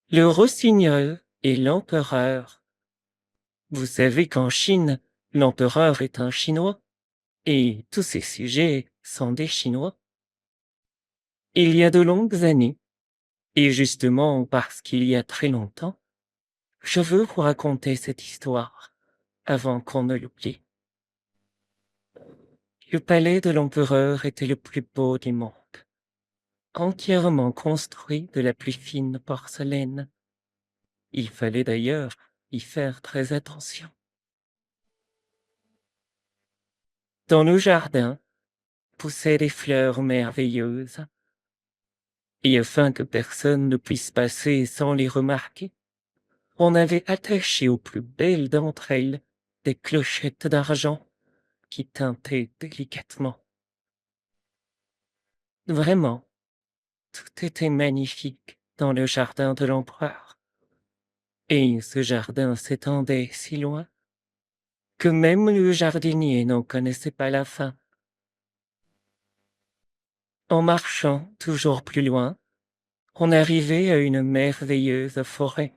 Le rossignol et l'empereur. Vous savez qu'en Chine, l'empereur est un Chinois, et tous ses sujets sont des Chinois. Il y a de longues années, et justement parce qu'il y a très longtemps, je veux vous raconter cette histoire, avant qu'on ne l'oublie. Le palais de l'empereur était le plus beau du monde, entièrement construit de la plus fine porcelaine. Il fallait d'ailleurs y faire très attention. Dans le jardin poussaient des fleurs merveilleuses, et afin que personne ne puisse passer sans les remarquer, on avait attaché aux plus belles d'entre elles des clochettes d'argent qui tintaient délicatement. Vraiment, tout était magnifique dans le jardin de l'empereur. Et ce jardin s'étendait si loin que même le jardinier n'en connaissait pas la fin. En marchant toujours plus loin, on arrivait à une merveilleuse forêt,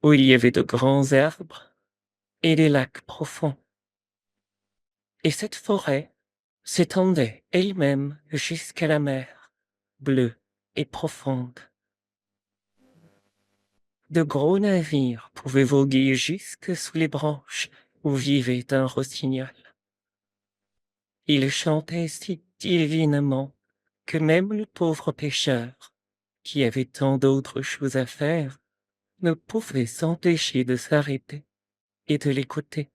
où il y avait de grands arbres et des lacs profonds. Et cette forêt s'étendait elle-même jusqu'à la mer, bleue et profonde. De gros navires pouvaient voguer jusque sous les branches où vivait un rossignol. Il chantait si divinement que même le pauvre pêcheur, qui avait tant d'autres choses à faire, ne pouvait s'empêcher de s'arrêter et de l'écouter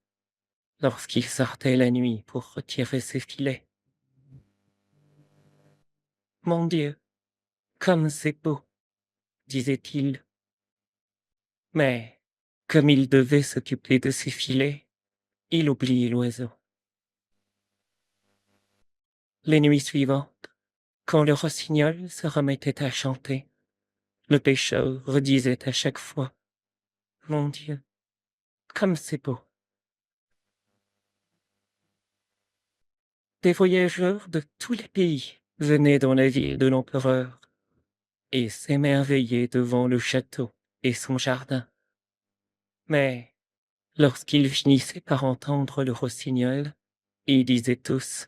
lorsqu'il sortait la nuit pour retirer ses filets. Mon Dieu, comme c'est beau, disait-il. Mais, comme il devait s'occuper de ses filets, il oubliait l'oiseau. Les nuits suivantes, quand le rossignol se remettait à chanter, le pêcheur redisait à chaque fois: Mon Dieu, comme c'est beau. Des voyageurs de tous les pays venaient dans la ville de l'empereur et s'émerveillaient devant le château et son jardin. Mais, lorsqu'ils finissaient par entendre le rossignol, ils disaient tous: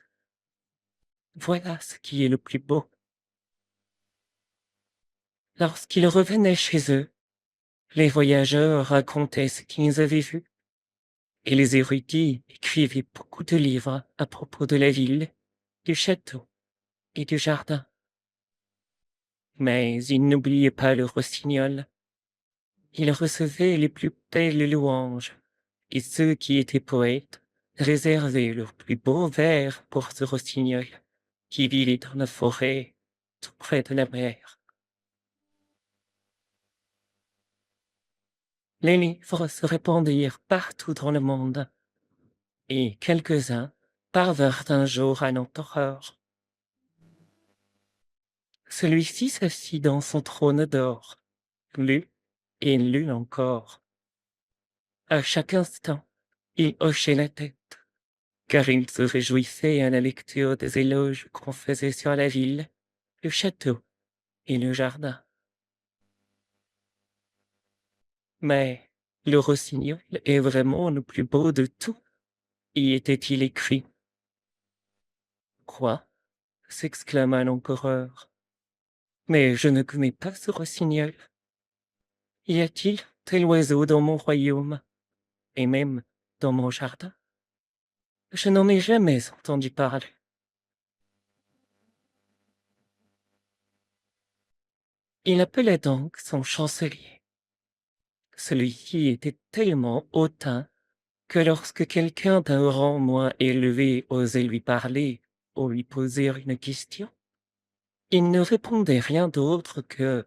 Voilà ce qui est le plus beau. Lorsqu'ils revenaient chez eux, les voyageurs racontaient ce qu'ils avaient vu, et les érudits écrivaient beaucoup de livres à propos de la ville, du château et du jardin. Mais ils n'oubliaient pas le rossignol. Ils recevaient les plus belles louanges, et ceux qui étaient poètes réservaient leurs plus beaux vers pour ce rossignol, qui vivait dans la forêt, tout près de la mer. Les livres se répandirent partout dans le monde, et quelques-uns parvinrent un jour à l'empereur. Celui-ci s'assit dans son trône d'or, lut et lut encore. À chaque instant, il hochait la tête, car il se réjouissait à la lecture des éloges qu'on faisait sur la ville, le château et le jardin. Mais le rossignol est vraiment le plus beau de tout, y était-il écrit. Quoi? S'exclama l'empereur. Mais je ne connais pas ce rossignol. Y a-t-il tel oiseau dans mon royaume, et même dans mon jardin? Je n'en ai jamais entendu parler. Il appela donc son chancelier. Celui-ci était tellement hautain que lorsque quelqu'un d'un rang moins élevé osait lui parler ou lui poser une question, il ne répondait rien d'autre que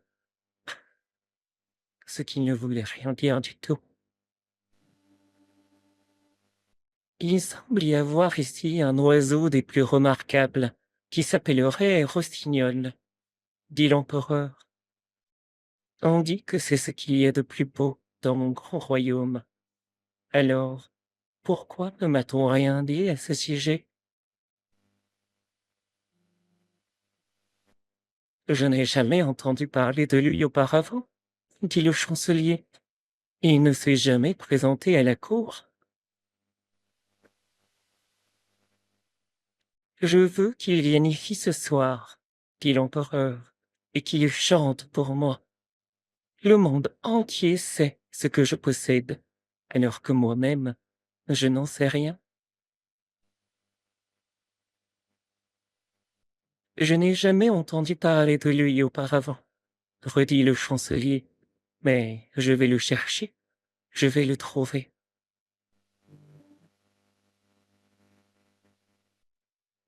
ce qui ne voulait rien dire du tout. Il semble y avoir ici un oiseau des plus remarquables qui s'appellerait rossignol, dit l'empereur. On dit que c'est ce qu'il y a de plus beau dans mon grand royaume. Alors, pourquoi ne m'a-t-on rien dit à ce sujet? Je n'ai jamais entendu parler de lui auparavant. dit le chancelier. Il ne s'est jamais présenté à la cour. Je veux qu'il vienne ici ce soir, dit l'empereur, et qu'il chante pour moi. Le monde entier sait ce que je possède, alors que moi-même, je n'en sais rien. Je n'ai jamais entendu parler de lui auparavant, redit le chancelier, mais je vais le chercher, je vais le trouver.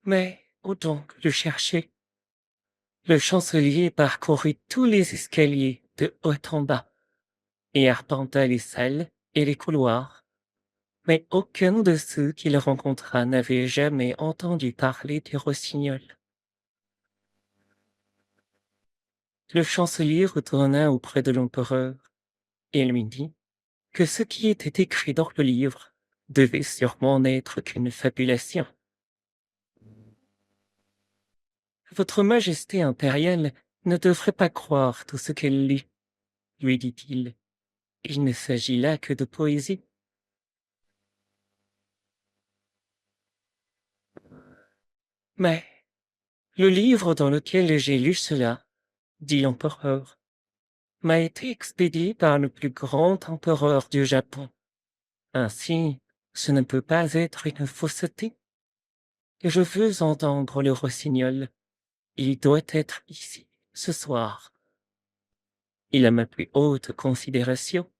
Mais où donc le chercher? Le chancelier parcourut tous les escaliers de haut en bas et arpenta les salles et les couloirs, mais aucun de ceux qu'il rencontra n'avait jamais entendu parler du rossignol. Le chancelier retourna auprès de l'empereur et lui dit que ce qui était écrit dans le livre devait sûrement n'être qu'une fabulation. Votre Majesté impériale ne devrait pas croire tout ce qu'elle lit, lui dit-il. Il ne s'agit là que de poésie. Mais le livre dans lequel j'ai lu cela, dit l'empereur, m'a été expédié par le plus grand empereur du Japon. Ainsi, ce ne peut pas être une fausseté. Je veux entendre le rossignol. Il doit être ici, ce soir. Il a ma plus haute considération.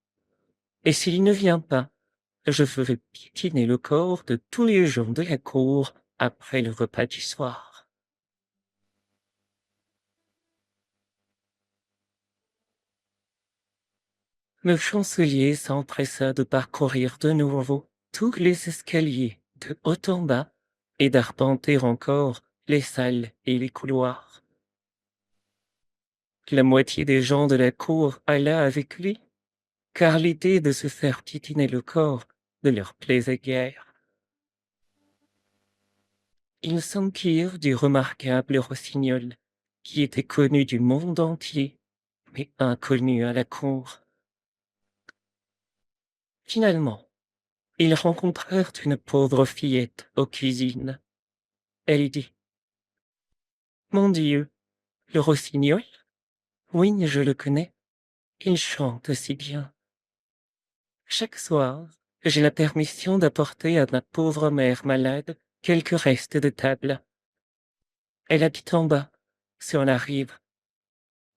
Et s'il ne vient pas, je ferai piétiner le corps de tous les gens de la cour après le repas du soir. Le chancelier s'empressa de parcourir de nouveau tous les escaliers de haut en bas et d'arpenter encore les salles et les couloirs. La moitié des gens de la cour alla avec lui, car l'idée de se faire piétiner le corps ne leur plaisait guère. Ils s'enquirent du remarquable rossignol, qui était connu du monde entier, mais inconnu à la cour. Finalement, ils rencontrèrent une pauvre fillette aux cuisines. Elle dit: Mon Dieu, le rossignol? Oui, je le connais. Il chante si bien. Chaque soir, j'ai la permission d'apporter à ma pauvre mère malade quelques restes de table. Elle habite en bas, sur la rive.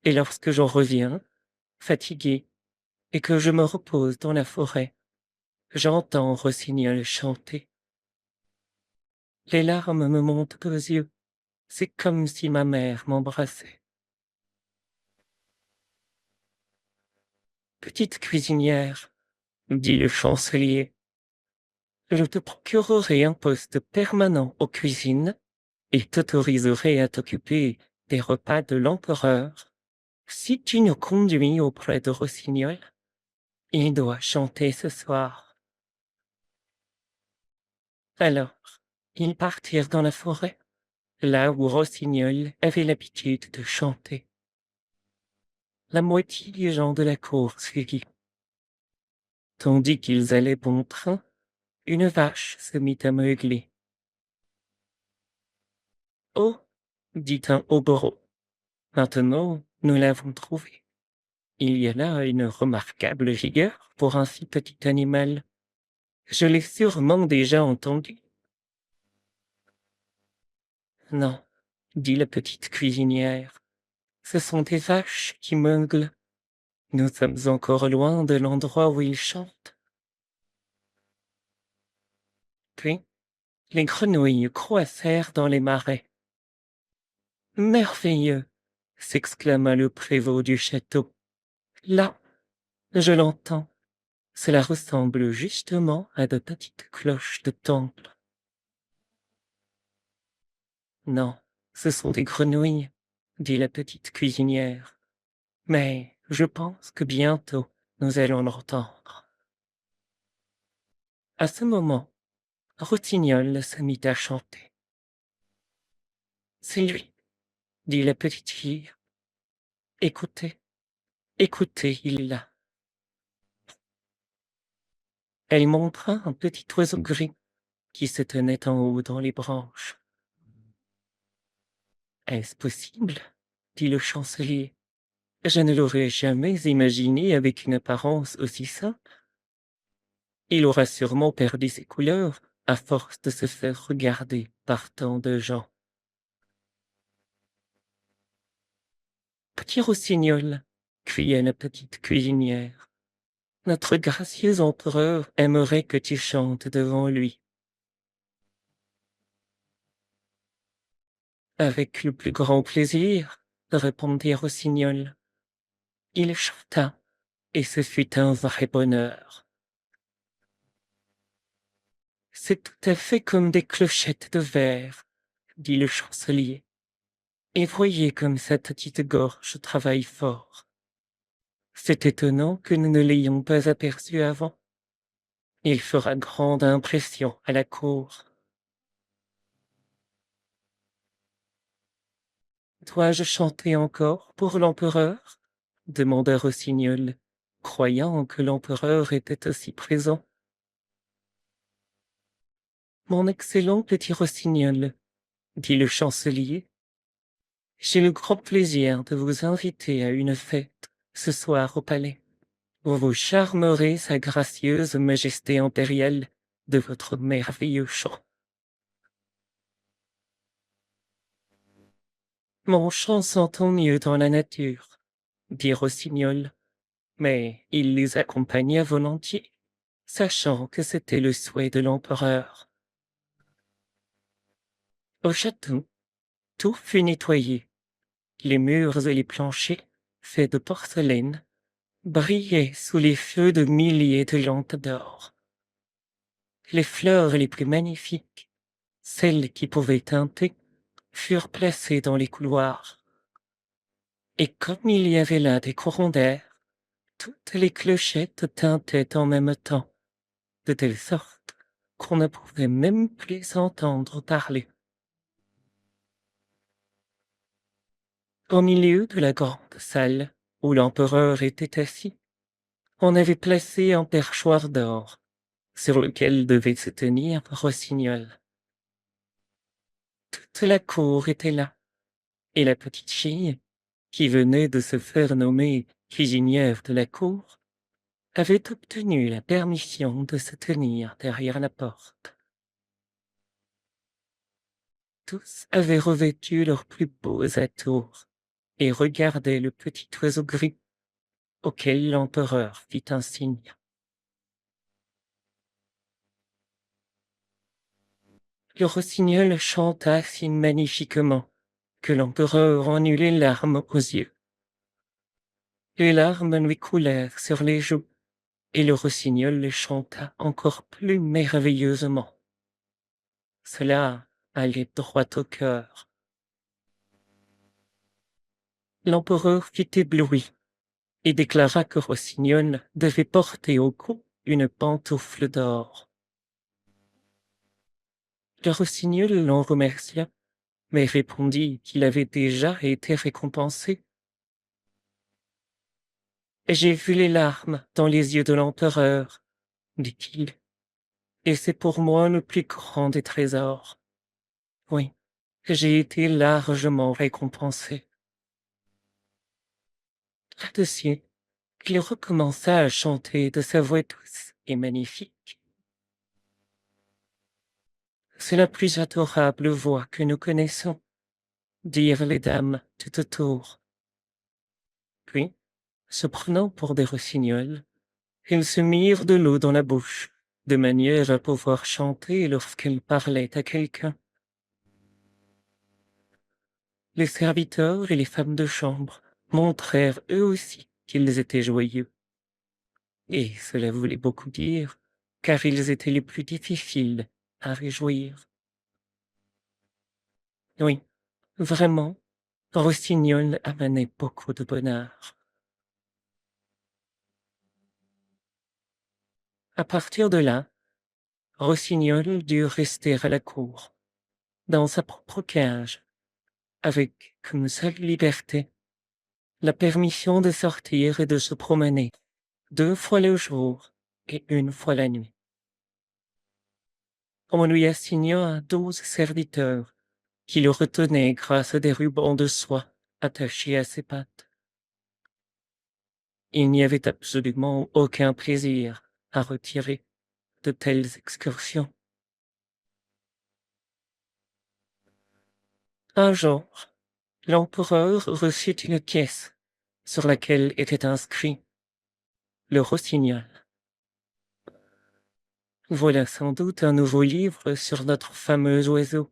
Et lorsque j'en reviens, fatigué, et que je me repose dans la forêt, j'entends Rossignol chanter. Les larmes me montent aux yeux. C'est comme si ma mère m'embrassait. Petite cuisinière, dit le chancelier, je te procurerai un poste permanent aux cuisines et t'autoriserai à t'occuper des repas de l'empereur. Si tu nous conduis auprès de Rossignol, il doit chanter ce soir. Alors, ils partirent dans la forêt, là où Rossignol avait l'habitude de chanter. La moitié des gens de la cour suivit. Tandis qu'ils allaient bon train, une vache se mit à meugler. Oh, dit un hobereau, maintenant nous l'avons trouvé. Il y a là une remarquable vigueur pour un si petit animal. Je l'ai sûrement déjà entendu. Non, dit la petite cuisinière, ce sont des vaches qui meuglent. Nous sommes encore loin de l'endroit où ils chantent. Puis, les grenouilles croissèrent dans les marais. Merveilleux! S'exclama le prévôt du château. Là, je l'entends. Cela ressemble justement à de petites cloches de temple. Non, ce sont des grenouilles, dit la petite cuisinière. Mais je pense que bientôt nous allons l'entendre. À ce moment, Rossignol se mit à chanter. C'est lui, dit la petite fille. Écoutez, Écoutez, il est là. Elle montra un petit oiseau gris qui se tenait en haut dans les branches. Est-ce possible? Dit le chancelier. Je ne l'aurais jamais imaginé avec une apparence aussi simple. Il aura sûrement perdu ses couleurs à force de se faire regarder par tant de gens. Petit rossignol, cria la petite cuisinière, notre gracieux empereur aimerait que tu chantes devant lui. Avec le plus grand plaisir, répondit Rossignol. Il chanta, et ce fut un vrai bonheur. C'est tout à fait comme des clochettes de verre, dit le chancelier. Et voyez comme sa petite gorge travaille fort. C'est étonnant que nous ne l'ayons pas aperçu avant. Il fera grande impression à la cour. Dois-je chanter encore pour l'empereur? Demanda Rossignol, croyant que l'empereur était aussi présent. Mon excellent petit Rossignol, dit le chancelier, j'ai le grand plaisir de vous inviter à une fête ce soir au palais, où vous charmerez sa gracieuse majesté impériale de votre merveilleux chant. Mon chant s'entend mieux dans la nature, dit Rossignol, mais il les accompagna volontiers, sachant que c'était le souhait de l'empereur. Au château, tout fut nettoyé. Les murs et les planchers, faits de porcelaine, brillaient sous les feux de milliers de lampes d'or. Les fleurs les plus magnifiques, celles qui pouvaient teinter, furent placées dans les couloirs. Et comme il y avait là des courants d'air, toutes les clochettes tintaient en même temps, de telle sorte qu'on ne pouvait même plus entendre parler. Au milieu de la grande salle, où l'empereur était assis, on avait placé un perchoir d'or, sur lequel devait se tenir Rossignol. Toute la cour était là, et la petite fille, qui venait de se faire nommer cuisinière de la cour, avait obtenu la permission de se tenir derrière la porte. Tous avaient revêtu leurs plus beaux atours et regardaient le petit oiseau gris, auquel l'empereur fit un signe. Le rossignol chanta si magnifiquement que l'empereur en eut les larmes aux yeux. Les larmes lui coulèrent sur les joues, et le rossignol les chanta encore plus merveilleusement. Cela allait droit au cœur. L'empereur fut ébloui et déclara que Rossignol devait porter au cou une pantoufle d'or. Le rossignol l'en remercia, mais répondit qu'il avait déjà été récompensé. J'ai vu les larmes dans les yeux de l'empereur, dit-il, et c'est pour moi le plus grand des trésors. Oui, j'ai été largement récompensé. Là-dessus, il recommença à chanter de sa voix douce et magnifique. C'est la plus adorable voix que nous connaissons, dirent les dames tout autour. Puis, se prenant pour des rossignols, ils se mirent de l'eau dans la bouche, de manière à pouvoir chanter lorsqu'ils parlaient à quelqu'un. Les serviteurs et les femmes de chambre montrèrent eux aussi qu'ils étaient joyeux. Et cela voulait beaucoup dire, car ils étaient les plus difficiles à réjouir. Oui, vraiment, Rossignol amenait beaucoup de bonheur. À partir de là, Rossignol dut rester à la cour, dans sa propre cage, avec comme seule liberté la permission de sortir et de se promener 2 fois le jour et 1 fois la nuit. On lui assigna 12 serviteurs qui le retenaient grâce à des rubans de soie attachés à ses pattes. Il n'y avait absolument aucun plaisir à retirer de telles excursions. Un jour, l'empereur reçut une pièce sur laquelle était inscrit le rossignol. Voilà sans doute un nouveau livre sur notre fameux oiseau,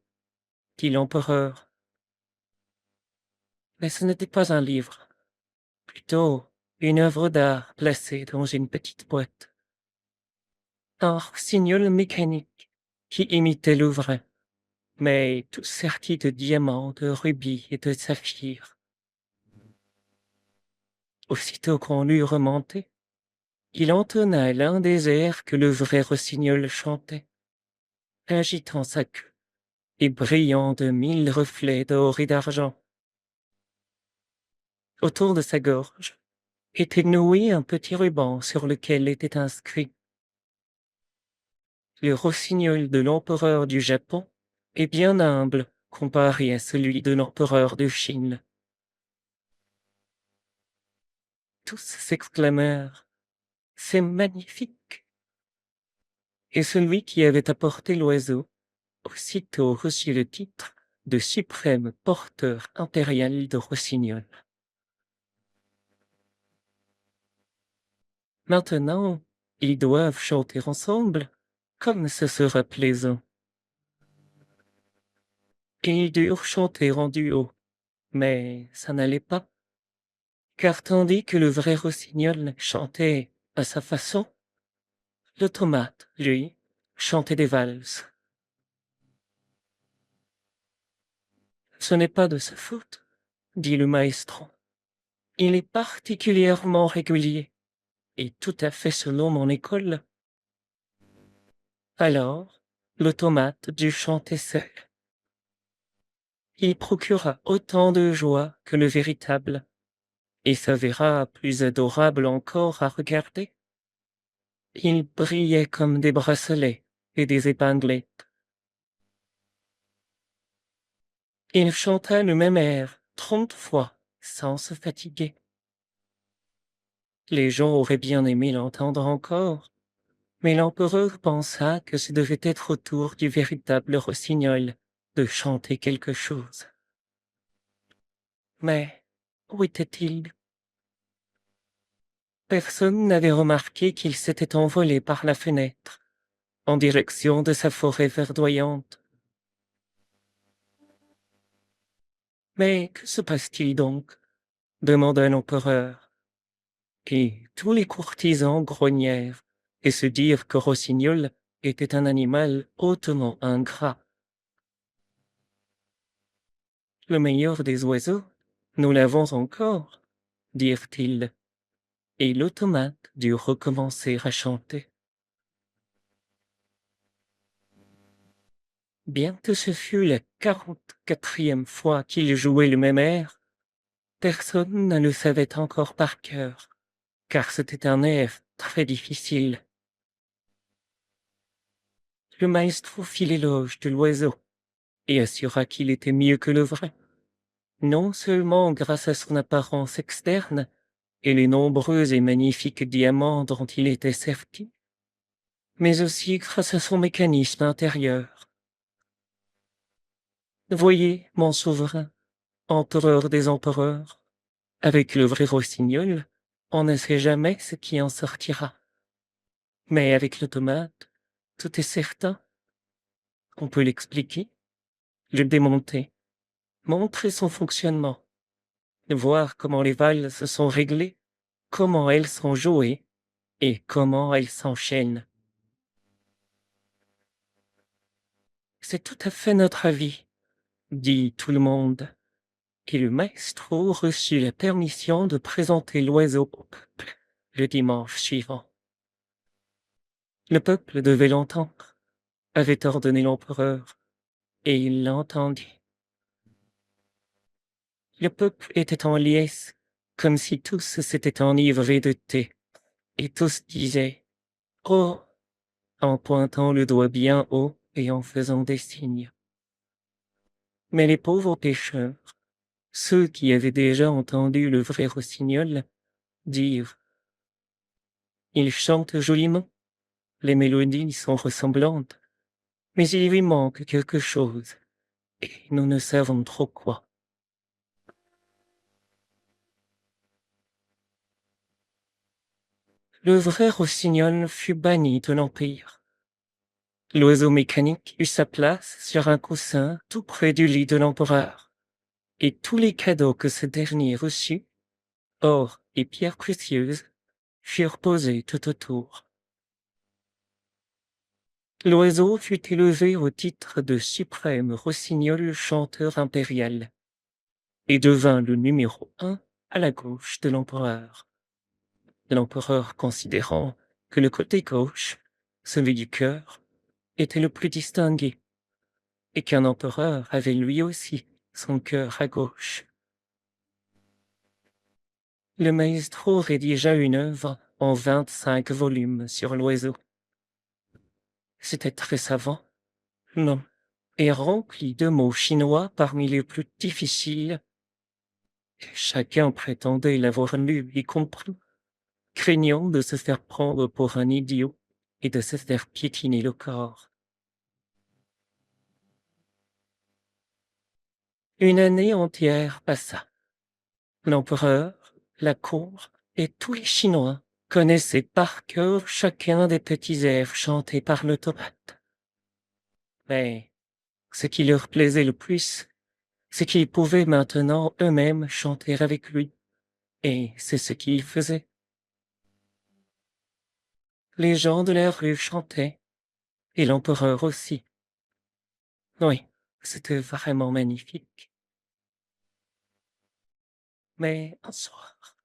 dit l'empereur. Mais ce n'était pas un livre, plutôt une œuvre d'art placée dans une petite boîte. Un rossignol mécanique qui imitait le vrai, mais tout serti de diamants, de rubis et de saphirs. Aussitôt qu'on l'eut remonté, il entonna l'un des airs que le vrai rossignol chantait, agitant sa queue et brillant de 1000 reflets d'or et d'argent. Autour de sa gorge était noué un petit ruban sur lequel était inscrit: le rossignol de l'empereur du Japon est bien humble comparé à celui de l'empereur de Chine. Tous s'exclamèrent: c'est magnifique! Et celui qui avait apporté l'oiseau aussitôt reçut le titre de suprême porteur impérial de rossignol. Maintenant, ils doivent chanter ensemble, comme ce sera plaisant. Et ils durent chanter en duo, mais ça n'allait pas, car tandis que le vrai rossignol chantait à sa façon, l'automate, lui, chantait des valses. Ce n'est pas de sa faute, dit le maestro. Il est particulièrement régulier, et tout à fait selon mon école. Alors, l'automate dut chanter seul. Il procura autant de joie que le véritable, et s'avéra plus adorable encore à regarder. Il brillait comme des bracelets et des épinglettes. Il chanta le même air 30 fois, sans se fatiguer. Les gens auraient bien aimé l'entendre encore, mais l'empereur pensa que ce devait être au tour du véritable rossignol de chanter quelque chose. Mais où était-il? Personne n'avait remarqué qu'il s'était envolé par la fenêtre, en direction de sa forêt verdoyante. Mais que se passe-t-il donc? Demanda l'empereur. Et tous les courtisans grognèrent et se dirent que Rossignol était un animal hautement ingrat. Le meilleur des oiseaux, nous l'avons encore, dirent-ils, et l'automate dut recommencer à chanter. Bien que ce fût la 44e fois qu'il jouait le même air, personne ne le savait encore par cœur, car c'était un air très difficile. Le maestro fit l'éloge de l'oiseau et assura qu'il était mieux que le vrai, non seulement grâce à son apparence externe et les nombreux et magnifiques diamants dont il était serti, mais aussi grâce à son mécanisme intérieur. Voyez, mon souverain, empereur des empereurs, avec le vrai rossignol, on ne sait jamais ce qui en sortira. Mais avec l'automate, tout est certain. On peut l'expliquer, le démonter, montrer son fonctionnement, voir comment les valves se sont réglées, comment elles sont jouées et comment elles s'enchaînent. C'est tout à fait notre avis, dit tout le monde, et le maestro reçut la permission de présenter l'oiseau au peuple le dimanche suivant. Le peuple devait l'entendre, avait ordonné l'empereur, et il l'entendit. Le peuple était en liesse, comme si tous s'étaient enivrés de thé, et tous disaient «Oh!» en pointant le doigt bien haut et en faisant des signes. Mais les pauvres pêcheurs, ceux qui avaient déjà entendu le vrai rossignol, dirent «Il chante joliment, les mélodies sont ressemblantes, mais il lui manque quelque chose, et nous ne savons trop quoi.» Le vrai rossignol fut banni de l'Empire. L'oiseau mécanique eut sa place sur un coussin tout près du lit de l'empereur, et tous les cadeaux que ce dernier reçut, or et pierres précieuses, furent posés tout autour. L'oiseau fut élevé au titre de suprême rossignol chanteur impérial, et devint le numéro 1 à la gauche de l'empereur. L'empereur considérant que le côté gauche, celui du cœur, était le plus distingué, et qu'un empereur avait lui aussi son cœur à gauche. Le maestro rédigea une œuvre en 25 volumes sur l'oiseau. C'était très savant, long, et rempli de mots chinois parmi les plus difficiles, et chacun prétendait l'avoir lu y compris, craignant de se faire prendre pour un idiot et de se faire piétiner le corps. Une année entière passa. L'empereur, la cour et tous les Chinois connaissaient par cœur chacun des petits airs chantés par l'automate. Mais ce qui leur plaisait le plus, c'est qu'ils pouvaient maintenant eux-mêmes chanter avec lui, et c'est ce qu'ils faisaient. Les gens de la rue chantaient, et l'empereur aussi. Oui, c'était vraiment magnifique. Mais un soir,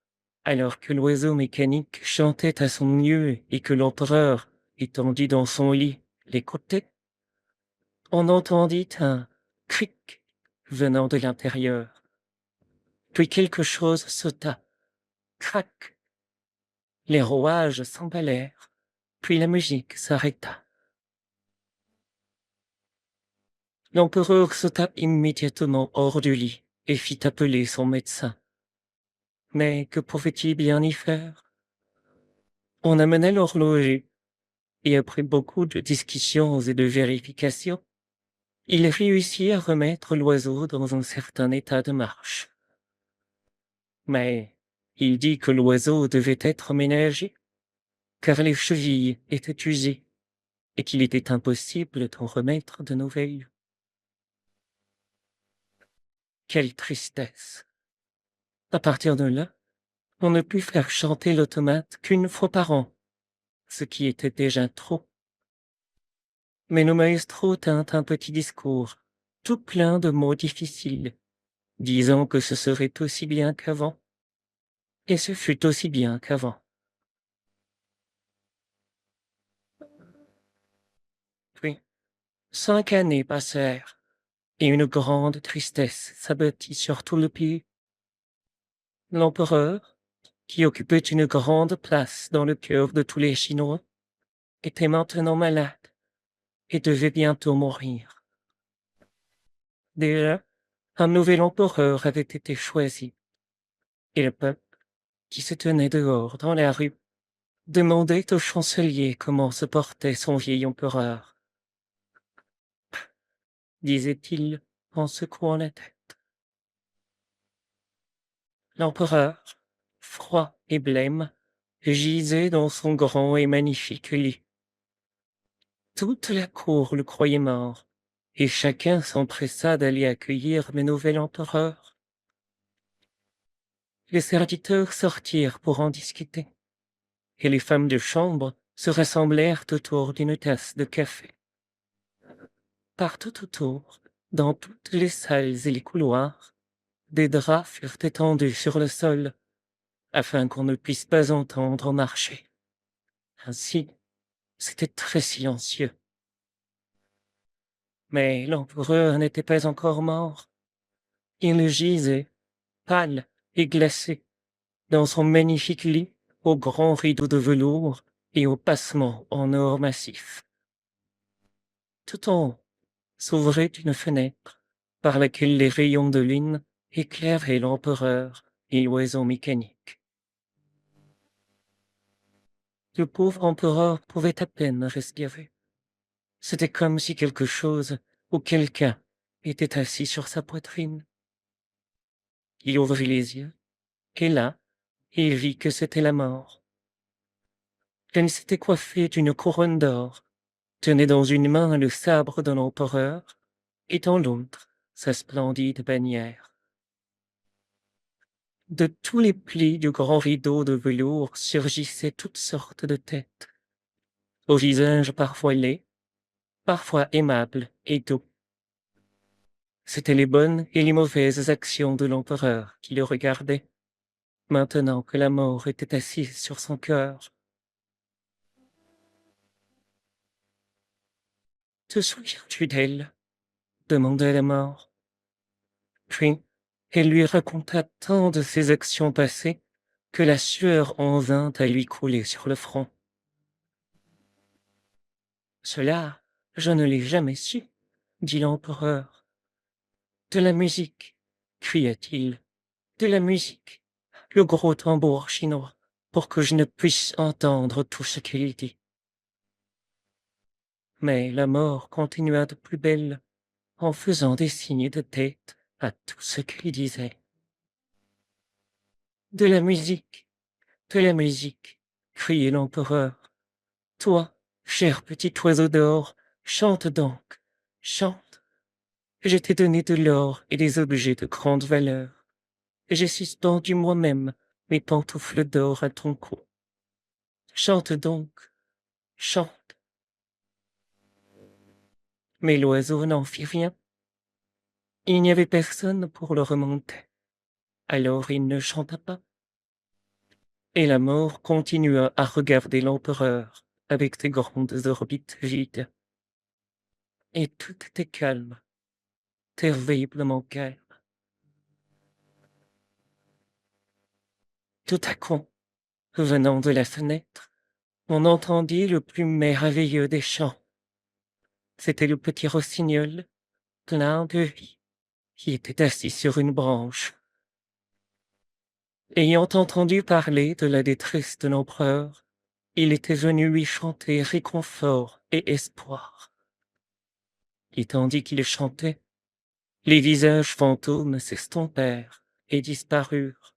alors que l'oiseau mécanique chantait à son mieux et que l'empereur, étendu dans son lit, l'écoutait, on entendit un cric venant de l'intérieur. Puis quelque chose sauta. Crac! Les rouages s'emballèrent, puis la musique s'arrêta. L'empereur sauta immédiatement hors du lit et fit appeler son médecin. Mais que pouvait-il bien y faire? On amena l'horloger, et après beaucoup de discussions et de vérifications, il réussit à remettre l'oiseau dans un certain état de marche. Mais il dit que l'oiseau devait être ménagé, car les chevilles étaient usées, et qu'il était impossible d'en remettre de nouvelles. Quelle tristesse! À partir de là, on ne put faire chanter l'automate qu'une fois par an, ce qui était déjà trop. Mais le maestro tint un petit discours, tout plein de mots difficiles, disant que ce serait aussi bien qu'avant, et ce fut aussi bien qu'avant. Puis, 5 années passèrent, et une grande tristesse s'abattit sur tout le pays. L'empereur, qui occupait une grande place dans le cœur de tous les Chinois, était maintenant malade et devait bientôt mourir. Déjà, un nouvel empereur avait été choisi, et le peuple, qui se tenait dehors dans la rue, demandait au chancelier comment se portait son vieil empereur, disait-il en secouant la tête. L'empereur, froid et blême, gisait dans son grand et magnifique lit. Toute la cour le croyait mort, et chacun s'empressa d'aller accueillir le nouvel empereur. Les serviteurs sortirent pour en discuter, et les femmes de chambre se rassemblèrent autour d'une tasse de café. Partout autour, dans toutes les salles et les couloirs, des draps furent étendus sur le sol, afin qu'on ne puisse pas entendre marcher. Ainsi, c'était très silencieux. Mais l'empereur n'était pas encore mort. Il gisait, pâle et glacé, dans son magnifique lit, aux grands rideaux de velours et aux passements en or massif. Tout en haut s'ouvrait une fenêtre, par laquelle les rayons de lune éclairaient l'empereur et l'oiseau mécanique. Le pauvre empereur pouvait à peine respirer. C'était comme si quelque chose ou quelqu'un était assis sur sa poitrine. Il ouvrit les yeux, et là, il vit que c'était la mort. Elle s'était coiffée d'une couronne d'or, tenait dans une main le sabre de l'empereur, et dans l'autre sa splendide bannière. De tous les plis du grand rideau de velours surgissaient toutes sortes de têtes, au visage parfois laid, parfois aimable et doux. C'étaient les bonnes et les mauvaises actions de l'empereur qui le regardaient, maintenant que la mort était assise sur son cœur. « Te souviens-tu d'elle » demanda la mort. Puis, elle lui raconta tant de ses actions passées que la sueur en vint à lui couler sur le front. « Cela, je ne l'ai jamais su, » dit l'empereur. « De la musique, » cria-t-il, « de la musique, le gros tambour chinois, pour que je ne puisse entendre tout ce qu'il dit. » Mais la mort continua de plus belle, en faisant des signes de tête à tout ce qu'il disait. « De la musique, » criait l'empereur. « Toi, cher petit oiseau d'or, chante donc, chante. Je t'ai donné de l'or et des objets de grande valeur. J'ai suspendu moi-même mes pantoufles d'or à ton cou. Chante donc, chante. » Mais l'oiseau n'en fit rien. Il n'y avait personne pour le remonter. Alors il ne chanta pas. Et la mort continua à regarder l'empereur avec ses grandes orbites vides. Et tout était calme, terriblement calme. Tout à coup, venant de la fenêtre, on entendit le plus merveilleux des chants. C'était le petit rossignol, plein de vie, qui était assis sur une branche. Ayant entendu parler de la détresse de l'empereur, il était venu lui chanter réconfort et espoir. Et tandis qu'il chantait, les visages fantômes s'estompèrent et disparurent.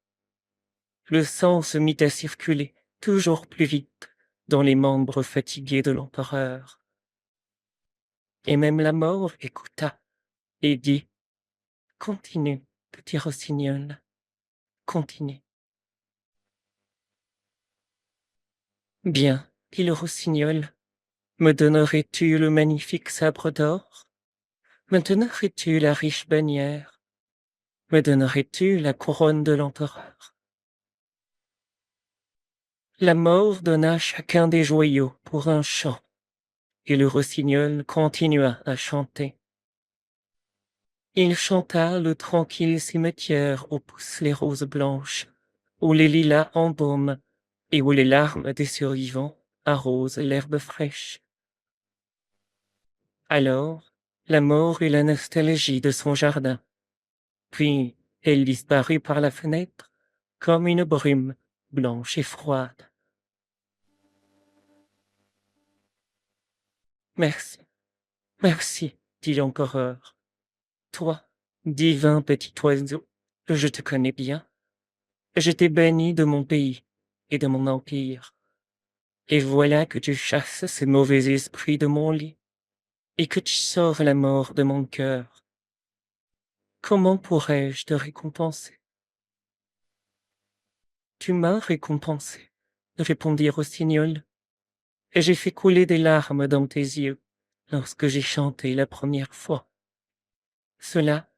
Le sang se mit à circuler toujours plus vite dans les membres fatigués de l'empereur. Et même la mort écouta et dit: « Continue, petit rossignol, continue. » « Bien, dit le rossignol, me donnerais-tu le magnifique sabre d'or? Me donnerais-tu la riche bannière? Me donnerais-tu la couronne de l'empereur? » La mort donna chacun des joyaux pour un chant, et le rossignol continua à chanter. Il chanta le tranquille cimetière où poussent les roses blanches, où les lilas embaument, et où les larmes des survivants arrosent l'herbe fraîche. Alors, la mort eut la nostalgie de son jardin. Puis, elle disparut par la fenêtre, comme une brume blanche et froide. « Merci, merci, dit l'empereur. Toi, divin petit oiseau, je te connais bien. Je t'ai banni de mon pays et de mon empire. Et voilà que tu chasses ces mauvais esprits de mon lit, et que tu sauves la mort de mon cœur. Comment pourrais-je te récompenser? » « Tu m'as récompensé, » répondit Rossignol, « et j'ai fait couler des larmes dans tes yeux lorsque j'ai chanté la première fois. Cela,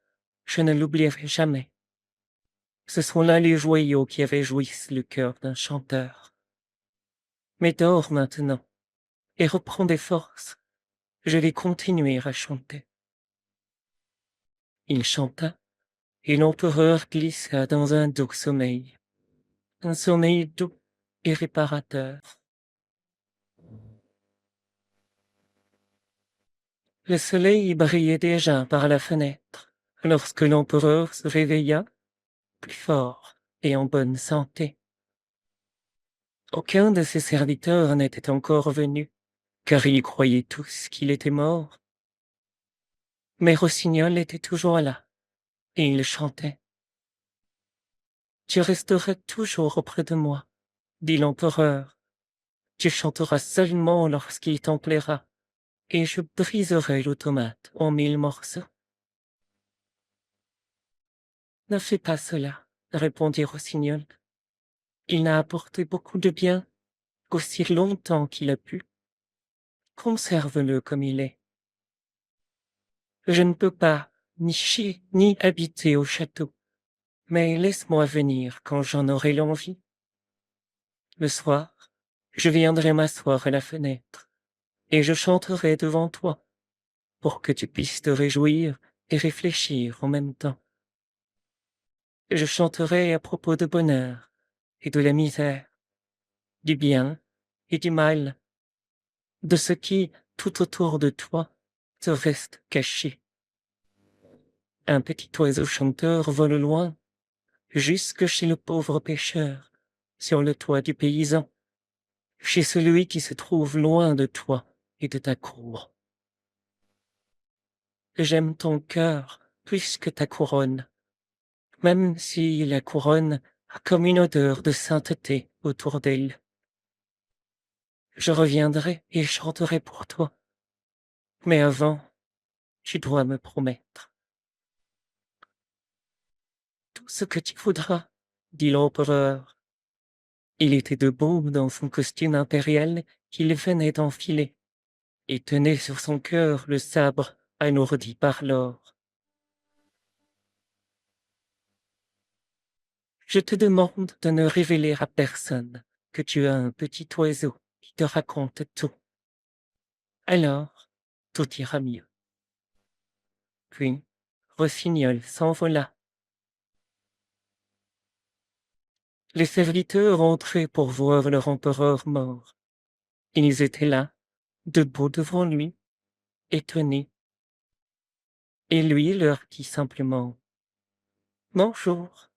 je ne l'oublierai jamais. Ce sont là les joyaux qui réjouissent le cœur d'un chanteur. Mais dors maintenant, et reprends des forces. Je vais continuer à chanter. » Il chanta, et l'empereur glissa dans un doux sommeil. un sommeil doux et réparateur. Le soleil brillait déjà par la fenêtre lorsque l'empereur se réveilla, plus fort et en bonne santé. Aucun de ses serviteurs n'était encore venu, car ils croyaient tous qu'il était mort. Mais Rossignol était toujours là, et il chantait. Tu resteras toujours auprès de moi, dit l'empereur. Tu chanteras seulement lorsqu'il t'en plaira, et je briserai l'automate en 1000 morceaux. Ne fais pas cela, répondit Rossignol. Il n'a apporté beaucoup de bien, aussi longtemps qu'il a pu. Conserve-le comme il est. Je ne peux pas ni chier ni habiter au château, mais laisse-moi venir quand j'en aurai l'envie. Le soir, je viendrai m'asseoir à la fenêtre, et je chanterai devant toi, pour que tu puisses te réjouir et réfléchir en même temps. Je chanterai à propos de bonheur et de la misère, du bien et du mal, de ce qui, tout autour de toi, te reste caché. Un petit oiseau chanteur vole loin, jusque chez le pauvre pêcheur, sur le toit du paysan, chez celui qui se trouve loin de toi et de ta cour. J'aime ton cœur plus que ta couronne, même si la couronne a comme une odeur de sainteté autour d'elle. Je reviendrai et chanterai pour toi, mais avant, tu dois me promettre. Tout ce que tu voudras, dit l'empereur. Il était debout dans son costume impérial qu'il venait d'enfiler, et tenait sur son cœur le sabre alourdi par l'or. Je te demande de ne révéler à personne que tu as un petit oiseau qui te raconte tout. Alors, tout ira mieux. Puis, Rossignol s'envola. Les serviteurs entraient pour voir leur empereur mort. Ils étaient là, debout devant lui, étonnés. Et lui leur dit simplement « Bonjour ».